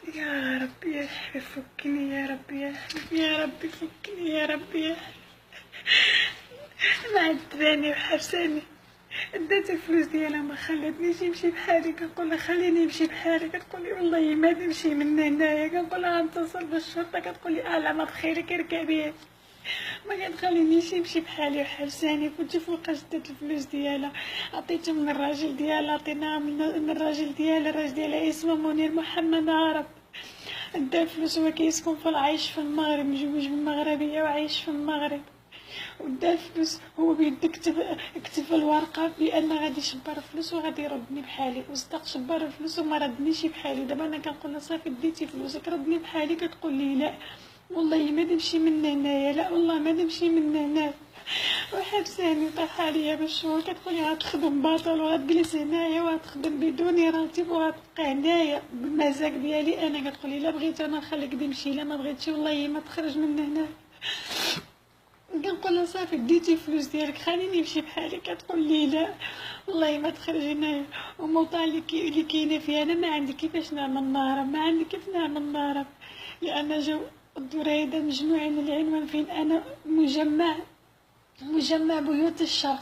يا ربي يا حبيبي فكني، يا ربي يا حبيبي، يا ربي فكني، يا ربي يا حبيبي. معذباني وحبساني، ادات الفلوس ديالها ما خلاتنيش نمشي بحالي. كنقولها خليني نمشي بحالي، كتقولي والله ما نمشي من هنايا. كنقولها غنتصل بالشرطه، كتقولي ما بخيرك اركبي. ما كتخلينيش نمشي بحالي وحبساني. كنت فوقاش دات الفلوس ديالها، عطيتهم من الراجل ديالها، عطيناها من الراجل ديالها. الراجل ديالها اسمه منير محمد عرب. دا الفلوس، هو كيسكن في العيش في المغرب، مجوج بالمغربيه وعايش في المغرب. ودا الفلوس هو بيد كتب الورقه بان غادي يشبر الفلوس وغادي يردني بحالي، وصدق شبر الفلوس وما ردنيش بحالي. دابا انا كنقول لها صافي ديتي فلوسك ردني بحالي، كتقول لي لا والله ما نمشي من هنايا، لا والله ما نمشي من هنا. وحبساني طايحه عليا بالشهور. كتقولي غتخدم باطل وغتجلس هنايا وغتخدم بدون راتب وغتبقى هنايا بالمزاج ديالي انا. كتقولي لا بغيت انا نخليك تمشي، لا ما بغيتش والله ما تخرج من هنا. كنقول لها صافي ديتي الفلوس ديالك خليني نمشي بحالي، كتقول لي لا والله ما تخرج هنايا. وموطا اللي كاينه فيها انا ما عندي كيفاش نعمل نهرب، ما عندي كيف نعمل نهرب. لان جاو الدريده مجموعين العنوان فين انا، مجمع بيوت الشرق،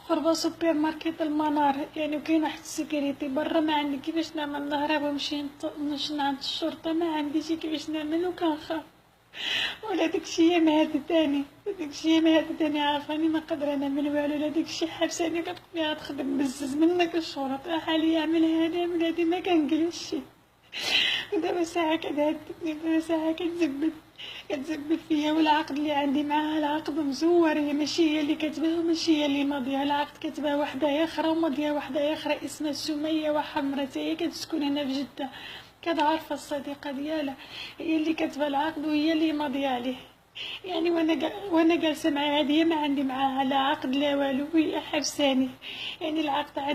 قرب سوبر ماركت المنار يعني. وكاين واحد السيكوريتي برا، ما عندي كيفاش نعمل نهرب ونمشي عند الشرطه، ما عنديش كيفاش نعمل وكنخاف. ولا داكشي مهدداني، داكشي مهدداني، عارفاني ما قادره نعمل والو. لا داكشي حبساني، كتقولي غتخدم بزز منك الشروط، حالي يعمل هذا من هادي ما كنجلسش. ودابا ساعه كتهددني، دابا ساعه كتزبد فيا. والعقد اللي عندي معاها العقد مزور، هي ماشي هي اللي كاتباه وماشي هي اللي ماضيه. العقد كاتباه وحده اخرى وماضيه وحده اخرى اسمها سميه وحمرة، هي كتسكن هنا في جده. كانت عارفه الصديقه ديالها هي اللي كاتبه العقد وهي اللي ماضيه عليه يعني. وانا جالسه معاها هي ما عندي معاها لا عقد لا والو، هي حبساني يعني. العقد